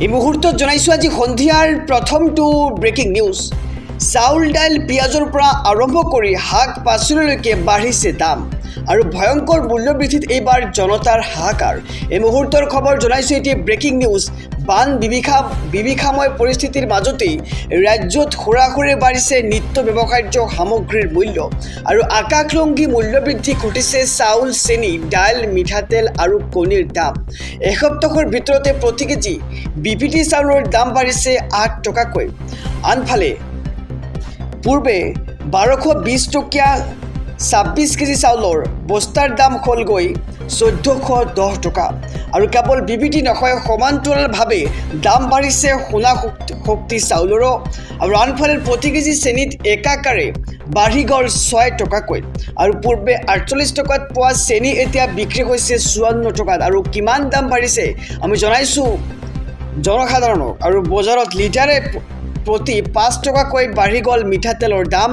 এই মুহূৰ্তত জনাইছোঁ আজি সন্ধিয়াৰ প্ৰথমটো ব্ৰেকিং নিউজ। চাউল দাইল পিঁয়াজৰ পৰা আৰম্ভ কৰি শাক পাচলিলৈকে বাঢ়িছে দাম আৰু ভয়ংকৰ মূল্যবৃদ্ধিত এইবাৰ জনতাৰ হাহাকাৰ। এই মুহূৰ্তৰ খবৰ জনাইছোঁ এতিয়া ব্ৰেকিং নিউজ। বান বিভীষিকাময় পৰিস্থিতিৰ মাজতেই ৰাজ্যত খোৰাখুৰে বাঢ়িছে নিত্য ব্যৱহাৰ্য সামগ্ৰীৰ মূল্য আৰু আকাশলংঘী মূল্যবৃদ্ধি ঘটিছে চাউল, চেনি, দাইল, মিঠাতেল আৰু কণীৰ দাম। এসপ্তাহৰ ভিতৰতে প্ৰতি কেজি বিপিটি চাউলৰ দাম বাঢ়িছে 8 টকাকৈ। আনফালে পূৰ্বে 1220 টকীয়া 26 কেজি চাউলৰ বস্তাৰ দাম হ'লগৈ 1410 টকা আৰু কেৱল বিপিটি নহয়, সমান্তৰালভাৱে দাম বাঢ়িছে সোণা শক্তি চাউলৰো। আৰু আনফালে প্ৰতি কেজি চেনিত একাকাৰে বাঢ়ি গ'ল 6 টকাকৈ আৰু পূৰ্বে 48 টকাত পোৱা চেনি এতিয়া বিক্ৰী হৈছে 54 টকাত। আৰু কিমান দাম বাঢ়িছে আমি জনাইছোঁ জনসাধাৰণক। আৰু বজাৰত লিটাৰে প্ৰতি 5 টকাকৈ বাঢ়ি গ'ল মিঠাতেলৰ দাম।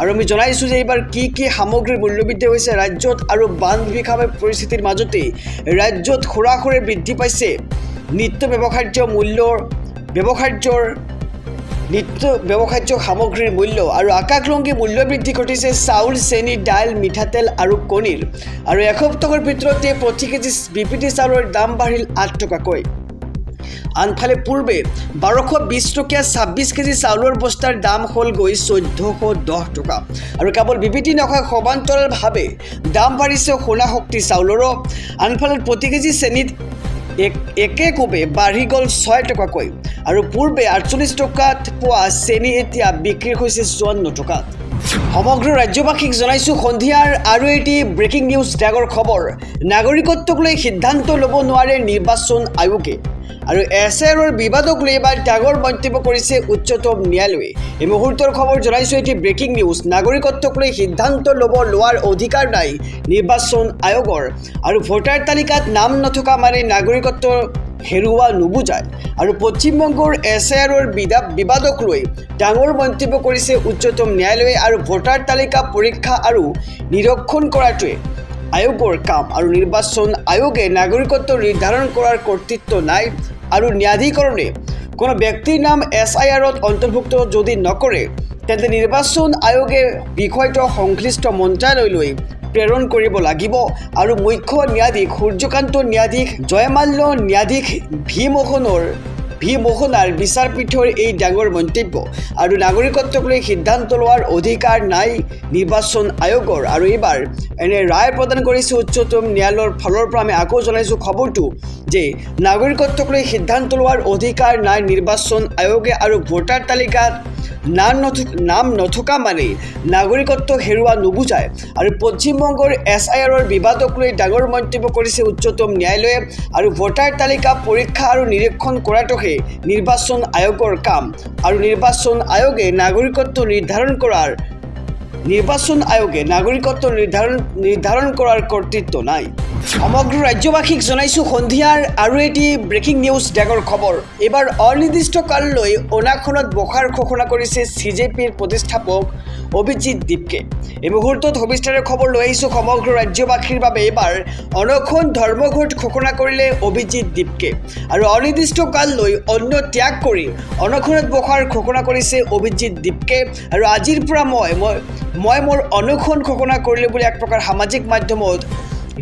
আৰু আমি জনাইছোঁ যে এইবাৰ কি কি সামগ্ৰীৰ মূল্যবৃদ্ধি হৈছে ৰাজ্যত আৰু বান বিভীষিকাময় পৰিস্থিতিৰ মাজতেই ৰাজ্যত খোৰাখুৰে বৃদ্ধি পাইছে নিত্য ব্যৱহাৰ্য সামগ্ৰীৰ মূল্য আৰু আকাশলংঘী মূল্যবৃদ্ধি ঘটিছে চাউল, চেনি, দাইল, মিঠাতেল আৰু কণীৰ। আৰু এসপ্তাহৰ ভিতৰতে প্ৰতি কেজি বিপিটি চাউলৰ দাম বাঢ়িল 8 টকাকৈ। আনফালে পূৰ্বে 1220 টকীয়া 26 কেজি চাউলৰ বস্তাৰ দাম হ'লগৈ 1410 টকা আৰু কেৱল বিপিটি নহয়, সমান্তৰালভাৱে দাম বাঢ়িছে সোণা শক্তি চাউলৰো। আনফালে প্ৰতি কেজি চেনিত একেকোবে বাঢ়ি গ'ল 6 টকাকৈ আৰু পূৰ্বে 48 টকাত পোৱা চেনি এতিয়া বিক্ৰী হৈছে 54 টকাত। সমগ্ৰ ৰাজ্যবাসীক জনাইছোঁ সন্ধিয়াৰ আৰু এটি ব্ৰেকিং নিউজ ডাঙৰ খবৰ। নাগৰিকত্বক লৈ সিদ্ধান্ত ল'ব নোৱাৰে নিৰ্বাচন আয়োগে আৰু SIRৰ বিবাদক লৈ এবাৰ ডাঙৰ মন্তব্য কৰিছে উচ্চতম ন্যায়ালয়ে। এই মুহূৰ্তৰ খবৰ জনাইছোঁ এটি ব্ৰেকিং নিউজ। নাগৰিকত্বক লৈ সিদ্ধান্ত ল'ব লোৱাৰ অধিকাৰ নাই নিৰ্বাচন আয়োগৰ আৰু ভোটাৰ তালিকাত নাম নথকা মানে নাগৰিকত্ব হেৰুওৱা নুবুজায়। আৰু পশ্চিমবংগৰ SIRৰ বিবাদক লৈ ডাঙৰ মন্তব্য কৰিছে উচ্চতম ন্যায়ালয়ে আৰু ভোটাৰ তালিকা পৰীক্ষা আৰু নিৰীক্ষণ কৰাটোৱে আয়োগৰ কাম আৰু নিৰ্বাচন আয়োগে নাগৰিকত্ব নিৰ্ধাৰণ কৰাৰ কৰ্তৃত্ব নাই আৰু ন্যায়াধিকৰণে কোনো ব্যক্তিৰ নাম SIRত অন্তৰ্ভুক্ত যদি নকৰে তেন্তে নিৰ্বাচন আয়োগে বিষয়টো সংশ্লিষ্ট মন্ত্ৰালয়লৈ প্ৰেৰণ কৰিব লাগিব। আৰু মুখ্য ন্যায়াধীশ সূৰ্যকান্ত, ন্যায়াধীশ জয়মাল্য, ন্যায়াধীশ ভি মোহনাৰ বিচাৰপীঠৰ এই ডাঙৰ মন্তব্য। আৰু নাগৰিকত্বক লৈ সিদ্ধান্ত লোৱাৰ অধিকাৰ নাই নিৰ্বাচন আয়োগৰ। আৰু এইবাৰ এনে ৰায় প্ৰদান কৰিছে উচ্চতম ন্যায়ালয়ৰ ফালৰ পৰা। আমি আকৌ জনাইছোঁ খবৰটো যে নাগৰিকত্বক লৈ সিদ্ধান্ত লোৱাৰ অধিকাৰ নাই নিৰ্বাচন আয়োগে আৰু ভোটাৰ তালিকাত নাম নথকা মানে নাগৰিকত্ব হেৰুওৱা নুবুজায়। আৰু পশ্চিমবংগৰ SIRৰ বিবাদক লৈ ডাঙৰ মন্তব্য কৰিছে উচ্চতম ন্যায়ালয়ে আৰু ভোটাৰ তালিকা পৰীক্ষা আৰু নিৰীক্ষণ কৰাটোহে নিৰ্বাচন আয়োগৰ কাম আৰু নিৰ্বাচন আয়োগে নাগৰিকত্ব নিৰ্ধাৰণ কৰাৰ কৰ্তৃত্ব নাই। সমগ্ৰ ৰাজ্যবাসীক জনাইছোঁ সন্ধিয়াৰ আৰু এটি ব্ৰেকিং নিউজ ডাঙৰ খবৰ। এইবাৰ অনিৰ্দিষ্টকাললৈ অনাখনত বহাৰ ঘোষণা কৰিছে CJPৰ প্ৰতিষ্ঠাপক অভিজিৎ দীপকে। এই মুহূৰ্তত সবিস্তাৰে খবৰ লৈ আহিছোঁ সমগ্ৰ ৰাজ্যবাসীৰ বাবে। এইবাৰ অনশন ধৰ্মঘট ঘোষণা কৰিলে অভিজিৎ দীপকে আৰু অনিৰ্দিষ্টকাললৈ অন্ন ত্যাগ কৰি অনশনত বহাৰ ঘোষণা কৰিছে অভিজিৎ দীপকে। আৰু আজিৰ পৰা মই মোৰ অনশন ঘোষণা কৰিলোঁ বুলি এক প্ৰকাৰ সামাজিক মাধ্যমত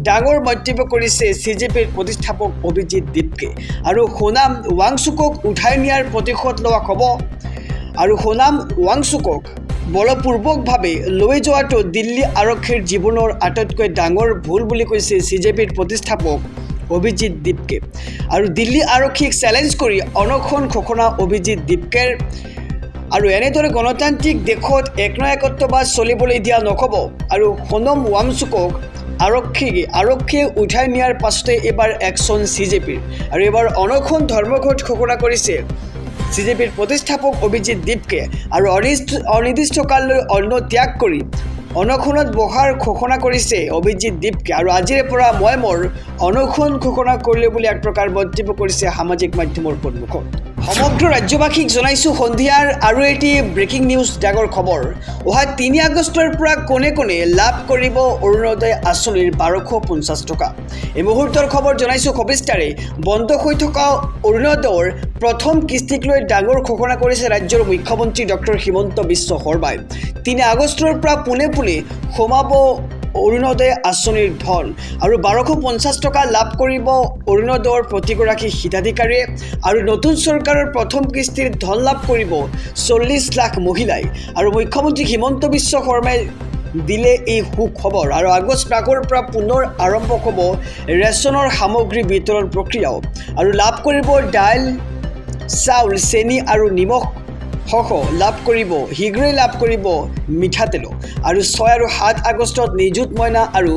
ডাঙৰ মন্তব্য কৰিছে CJPৰ প্ৰতিষ্ঠাপক অভিজিৎ দীপকে। আৰু সোনাম ৱাংচুকক উঠাই নিয়াৰ প্ৰতিশোধ লোৱা হ'ব আৰু সোনাম ৱাংচুকক বলপূৰ্বকভাৱে লৈ যোৱাটো দিল্লী আৰক্ষীৰ জীৱনৰ আটাইতকৈ ডাঙৰ ভুল বুলি কৈছে CJPৰ প্ৰতিষ্ঠাপক অভিজিৎ দীপকে। আৰু দিল্লী আৰক্ষীক চেলেঞ্জ কৰি অনশন ঘোষণা অভিজিৎ দীপকেৰ। আৰু এনেদৰে গণতান্ত্ৰিক দেশত একনায়কত্ববাদ চলিবলৈ দিয়া নহ'ব। আৰু সোনম ৱাংচুকক আৰক্ষীয়ে উঠাই নিয়াৰ পাছতে এইবাৰ একশ্যন CJPৰ আৰু এইবাৰ অনশন ধৰ্মঘট ঘোষণা কৰিছে CJPৰ প্ৰতিষ্ঠাপক অভিজিৎ দীপকে আৰু অনিৰ্দিষ্টকাললৈ অন্ন ত্যাগ কৰি অনশনত বহাৰ ঘোষণা কৰিছে অভিজিৎ দীপকে। আৰু আজিৰে পৰা মই মোৰ অনশন ঘোষণা কৰিলোঁ বুলি এক প্ৰকাৰ মন্তব্য কৰিছে সামাজিক মাধ্যমৰ সন্মুখত। সমগ্ৰ ৰাজ্যবাসীক জনাইছোঁ সন্ধিয়াৰ আৰু এটি ব্ৰেকিং নিউজ ডাঙৰ খবৰ। অহা ৩ আগষ্টৰ পৰা কোনে কোনে লাভ কৰিব অৰুণোদয় আঁচনিৰ ১২৫০ টকা। এই মুহূৰ্তৰ খবৰ জনাইছোঁ সবিস্তাৰে। বন্ধ হৈ থকা অৰুণোদয়ৰ প্ৰথম কিস্তিক লৈ ডাঙৰ ঘোষণা কৰিছে ৰাজ্যৰ মুখ্যমন্ত্ৰী ডক্টৰ হিমন্ত বিশ্ব শৰ্মাই। ৩ আগষ্টৰ পৰা পোনে পোনে সোমাব অৰুণোদয় আঁচনিৰ ধন আৰু ১২৫০ টকা লাভ কৰিব অৰুণোদয়ৰ প্ৰতিগৰাকী হিতাধিকাৰীয়ে আৰু নতুন চৰকাৰৰ প্ৰথম কিস্তিৰ ধন লাভ কৰিব ৪০ লাখ মহিলাই। আৰু মুখ্যমন্ত্ৰী হিমন্ত বিশ্ব শৰ্মাই দিলে এই সুখবৰ। আৰু আগষ্ট মাহৰ পৰা পুনৰ আৰম্ভ হ'ব ৰেচনৰ সামগ্ৰী বিতৰণ প্ৰক্ৰিয়াও আৰু লাভ কৰিব দাইল, চাউল, চেনি আৰু নিমখ সহ লাভ কৰিব, শীঘ্ৰেই লাভ কৰিব মিঠাতেল। আৰু ৬ আৰু ৭ আগষ্টত নিযুত মইনা আৰু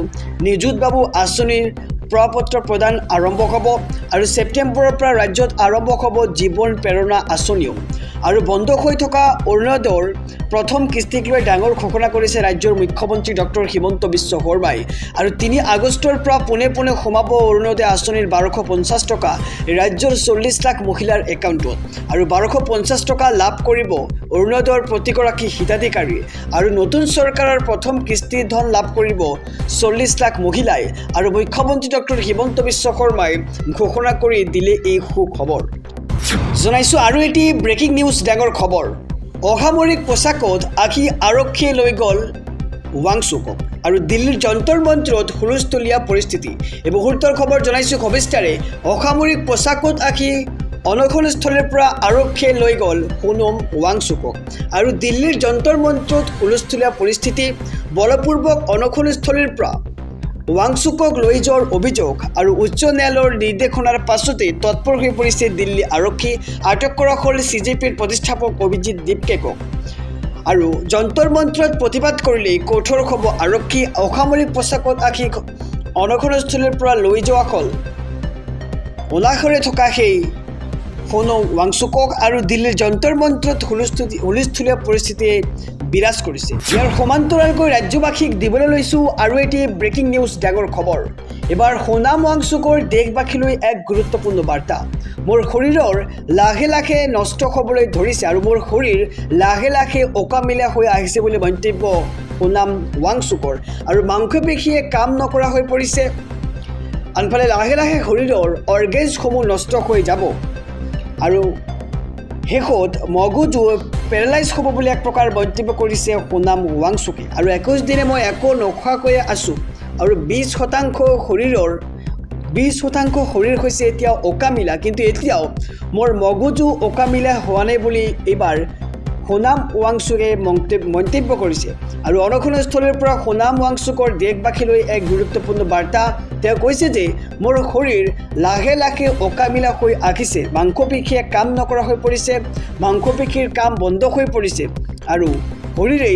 নিযুত বাবু আঁচনিৰ প্ৰপত্ৰ প্ৰদান আৰম্ভ হ'ব আৰু ছেপ্টেম্বৰৰ পৰা ৰাজ্যত আৰম্ভ হ'ব জীৱন প্ৰেৰণা আঁচনিও। আৰু বন্ধ হৈ থকা অৰুণোদয়ৰ প্ৰথম কিস্তিক লৈ ডাঙৰ ঘোষণা কৰিছে ৰাজ্যৰ মুখ্যমন্ত্ৰী ডক্টৰ হিমন্ত বিশ্ব শৰ্মাই। আৰু ৩ আগষ্টৰ পৰা পোনে পোনে সোমাব অৰুণোদয় আঁচনিৰ ১২৫০ টকা ৰাজ্যৰ ৪০ লাখ মহিলাৰ একাউণ্টত। আৰু ১২৫০ টকা লাভ কৰিব অৰুণোদয়ৰ প্ৰতিগৰাকী হিতাধিকাৰী আৰু নতুন চৰকাৰৰ প্ৰথম কিস্তিৰ ধন লাভ কৰিব ৪০ লাখ মহিলাই। আৰু মুখ্যমন্ত্ৰী ডক্টৰ হিমন্ত বিশ্ব শৰ্মাই ঘোষণা কৰি দিলে এই সুখবৰ। জনাইছোঁ আৰু এটি ব্ৰেকিং নিউজ ডাঙৰ খবৰ। অসামৰিক পোছাকত আহি আৰক্ষীয়ে লৈ গ'ল ৱাংচুকক আৰু দিল্লীৰ যন্তৰ মন্ত্ৰত হুলস্থুলীয়া পৰিস্থিতি। এই মুহূৰ্তৰ খবৰ জনাইছোঁ সবিস্তাৰে। অসামৰিক পোছাকত আহি অনশনস্থলীৰ পৰা আৰক্ষীয়ে লৈ গ'ল সোণম ৱাংচুকক আৰু দিল্লীৰ যন্তৰ মন্ত্ৰত হুলস্থুলীয়া পৰিস্থিতি। বলপূৰ্বক অনশনস্থলীৰ পৰা ৱাংচুকক লৈ যোৱাৰ অভিযোগ আৰু উচ্চ ন্যায়ালয়ৰ নিৰ্দেশনাৰ পাছতে তৎপৰ হৈ পৰিছে দিল্লী আৰক্ষী। আটক কৰা হ'ল CJPৰ প্ৰতিষ্ঠাপক অভিজিৎ দীপকেকক। আৰু যন্তৰ মন্ত্ৰত প্ৰতিবাদ কৰিলেই কঠোৰ হ'ব আৰক্ষী। অসামৰিক পোছাকত আহি অনশনস্থলীৰ পৰা লৈ যোৱা হ'ল উলাঘৰে থকা সেই সোণম ৱাংচুকক আৰু দিল্লীৰ যন্তৰ মন্ত্ৰত হুলস্থুলীয়া পৰিস্থিতিয়ে বিৰাজ কৰিছে। ইয়াৰ সমান্তৰালকৈ ৰাজ্যবাসীক দিবলৈ লৈছোঁ আৰু এটি ব্ৰেকিং নিউজ ডাঙৰ খবৰ। এবাৰ সোণম ৱাংচুকৰ দেশবাসীলৈ এক গুৰুত্বপূৰ্ণ বাৰ্তা। মোৰ শৰীৰৰ লাহে লাহে নষ্ট হ'বলৈ ধৰিছে আৰু মোৰ শৰীৰ লাহে লাহে অকামিলা হৈ আহিছে বুলি মন্তব্য সোণম ৱাংচুকৰ। আৰু মাংসপেশীয়ে কাম নকৰা হৈ পৰিছে। আনফালে লাহে লাহে শৰীৰৰ অৰ্গেনছসমূহ নষ্ট হৈ যাব আৰু শেষত মগজু পেৰালাইজ হ'ব বুলি এক প্ৰকাৰ মন্তব্য কৰিছে সোণম ৱাংচুকে। আৰু ২১ দিনে মই একো নোখোৱাকৈয়ে আছোঁ আৰু ২০% শৰীৰ হৈছে এতিয়া অকামিলা, কিন্তু এতিয়াও মোৰ মগজু অকামিলা হোৱা নাই বুলি এইবাৰ সোণম ৱাংচুকে মন্তব্য কৰিছে। আৰু অনশনস্থলীৰ পৰা সোণম ৱাংচুকৰ দেশবাসীলৈ এক গুৰুত্বপূৰ্ণ বাৰ্তা। তেওঁ কৈছে যে মোৰ শৰীৰ লাহে লাহে অকামিলা হৈ আহিছে, মাংসপেশীয়ে কাম নকৰা হৈ পৰিছে, মাংসপেশীৰ কাম বন্ধ হৈ পৰিছে আৰু শৰীৰে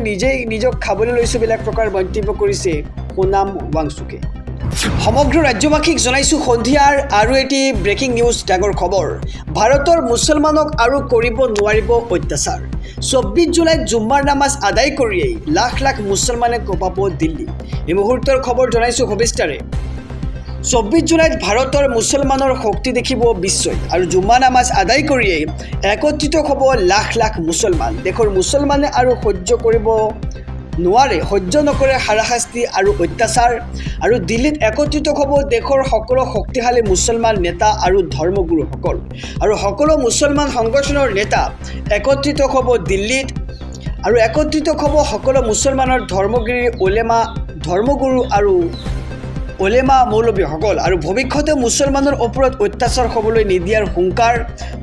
নিজেই নিজক খাবলৈ লৈছে বুলি এক প্ৰকাৰ মন্তব্য কৰিছে সোণম ৱাংচুকে। সমগ্ৰ ৰাজ্যবাসীক জনাইছোঁ সন্ধিয়াৰ আৰু এটি ব্ৰেকিং নিউজ ডাঙৰ খবৰ। ভাৰতৰ মুছলমানক আৰু কৰিব নোৱাৰিব অত্যাচাৰ। ২৪ জুলাইত জুম্মাৰ নামাজ আদায় কৰিয়েই লাখ লাখ মুছলমানে কঁপাব দিল্লী। এই মুহূৰ্তৰ খবৰ জনাইছোঁ সবিস্তাৰে। ২৪ জুলাইত ভাৰতৰ মুছলমানৰ শক্তি দেখিব বিশ্বই আৰু জুম্মা নামাজ আদায় কৰিয়েই একত্ৰিত হ'ব লাখ লাখ মুছলমান। দেশৰ মুছলমানে আৰু সহ্য নকৰে হাৰাশাস্তি আৰু অত্যাচাৰ। আৰু দিল্লীত একত্ৰিত হ'ব দেশৰ সকলো শক্তিশালী মুছলমান নেতা আৰু ধৰ্মগুৰুসকল। আৰু সকলো মুছলমান সংগঠনৰ নেতা একত্ৰিত হ'ব দিল্লীত আৰু একত্ৰিত হ'ব সকলো মুছলমানৰ ধৰ্মগুৰু আৰু ওলেমা মৌলবীসকল। আৰু ভৱিষ্যতে মুছলমানৰ ওপৰত অত্যাচাৰ হ'বলৈ নিদিয়াৰ হুংকাৰ।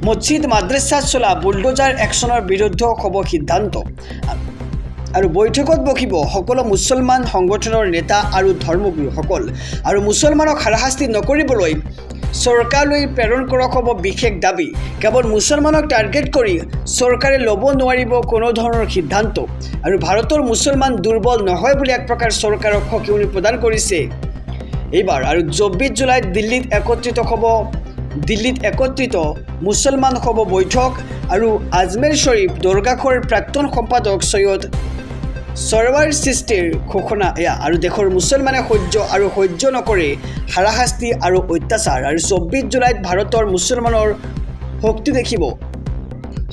মছজিদ মাদ্ৰাছাত চলা বুলডোজাৰ একশ্যনৰ বিৰুদ্ধে হ'ব সিদ্ধান্ত। আৰু বৈঠকত বহিব সকলো মুছলমান সংগঠনৰ নেতা আৰু ধৰ্মগুৰুসকল। আৰু মুছলমানক হাৰাশাস্তি নকৰিবলৈ চৰকাৰলৈ প্ৰেৰণ কৰা হ'ব বিশেষ দাবী। কেৱল মুছলমানক টাৰ্গেট কৰি চৰকাৰে ল'ব নোৱাৰিব কোনো ধৰণৰ সিদ্ধান্ত। আৰু ভাৰতৰ মুছলমান দুৰ্বল নহয় বুলি এক প্ৰকাৰ চৰকাৰক সকিয়নি প্ৰদান কৰিছে এইবাৰ। আৰু ২৪ জুলাইত দিল্লীত একত্ৰিত মুছলমান হ'ব বৈঠক। আৰু আজমেৰ শ্বৰীফ দৰগাহৰ প্ৰাক্তন সম্পাদক চৰৱাৰ সৃষ্টিৰ ঘোষণা এয়া আৰু দেশৰ মুছলমানে সহ্য নকৰে হাৰাশাস্তি আৰু অত্যাচাৰ আৰু 24 জুলাইত ভাৰতৰ মুছলমানৰ শক্তি দেখিব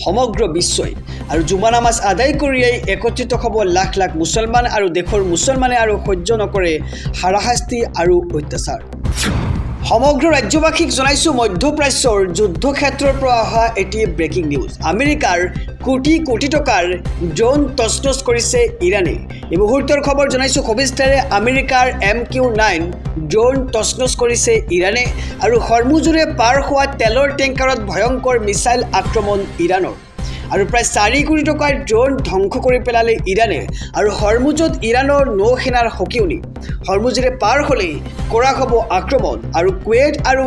সমগ্ৰ বিশ্বই আৰু জুমা নামাজ আদায় কৰিয়েই একত্ৰিত হ'ব লাখ লাখ মুছলমান আৰু দেশৰ মুছলমানে আৰু সহ্য নকৰে হাৰাশাস্তি আৰু অত্যাচাৰ সমগ্ৰ ৰাজ্যবাসীক জনাইছোঁ মধ্যপ্ৰাচ্যৰ যুদ্ধক্ষেত্ৰৰ পৰা অহা এটি ব্ৰেকিং নিউজ আমেৰিকাৰ কোটি টকাৰ ড্ৰোন তছনছ কৰিছে ইৰাণে এই মুহূৰ্তৰ খবৰ জনাইছোঁ খবিস্তাৰে আমেৰিকাৰ MQ-9 ড্ৰোন তছনছ কৰিছে ইৰাণে আৰু হৰমুজৰে পাৰ হোৱা তেলৰ টেংকাৰত ভয়ংকৰ মিছাইল আক্ৰমণ ইৰাণৰ আৰু প্ৰায় 4 কোটি টকাৰ ড্ৰোন ধ্বংস কৰি পেলালে ইৰাণে আৰু হৰমুজত ইৰাণৰ নৌসেনাৰ হকিউনি হৰমুজৰে পাৰ হ'লেই কৰা হ'ব আক্ৰমণ আৰু কুৱেইট আৰু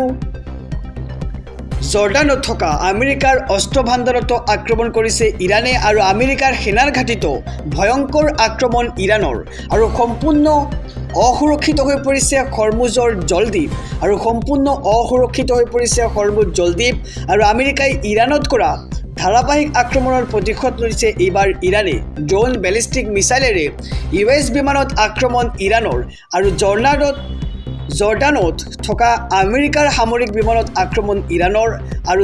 জৰ্ডানত থকা আমেৰিকাৰ অস্ত্ৰ ভাণ্ডাৰতো আক্ৰমণ কৰিছে ইৰাণে আৰু আমেৰিকাৰ সেনাৰ ঘাটিতো ভয়ংকৰ আক্ৰমণ ইৰাণৰ আৰু সম্পূৰ্ণ অসুৰক্ষিত হৈ পৰিছে হৰমুজৰ জলদ্বীপ আৰু সম্পূৰ্ণ অসুৰক্ষিত হৈ পৰিছে হৰমুজ জলদ্বীপ আৰু আমেৰিকাই ইৰাণত কৰা ধাৰাবাহিক আক্ৰমণৰ প্ৰতিশোধ লৈছে এইবাৰ ইৰাণে ড্ৰোন বেলিষ্টিক মিছাইলেৰে US বিমানত আক্ৰমণ ইৰাণৰ আৰু জৰ্ডানত থকা আমেৰিকাৰ সামৰিক বিমানত আক্ৰমণ ইৰাণৰ আৰু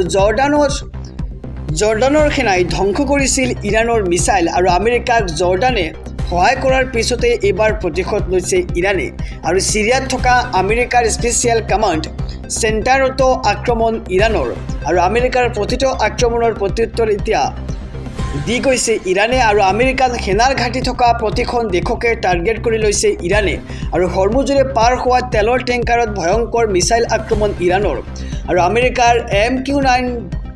জৰ্ডানৰ সেনাই ধ্বংস কৰিছিল ইৰাণৰ মিছাইল আৰু আমেৰিকাক জৰ্ডানে সহায় কৰাৰ পিছতে এইবাৰ প্ৰতিশোধ লৈছে ইৰাণে আৰু সিৰিয়াত থকা আমেৰিকাৰ স্পেচিয়েল কমাণ্ড চেণ্টাৰতো আক্ৰমণ ইৰাণৰ আৰু আমেৰিকাৰ প্ৰতিটো আক্ৰমণৰ প্ৰত্যুত্তৰ এতিয়া দি গৈছে ইৰাণে আৰু আমেৰিকান সেনাৰ ঘাটি থকা প্ৰতিখন দেশকে টাৰ্গেট কৰি লৈছে ইৰাণে আৰু হৰমুজৰে পাৰ হোৱা তেলৰ টেংকাৰত ভয়ংকৰ মিছাইল আক্ৰমণ ইৰাণৰ আৰু আমেৰিকাৰ MQ-9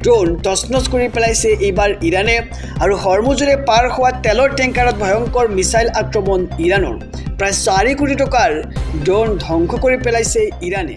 ড্ৰোন তছনছ কৰি পেলাইছে এইবাৰ ইৰাণে আৰু হৰমুজৰে পাৰ হোৱা তেলৰ টেংকাৰত ভয়ংকৰ মিছাইল আক্ৰমণ ইৰাণৰ প্ৰায় 4 কোটি টকাৰ ড্ৰোন ধ্বংস কৰি পেলাইছে ইৰাণে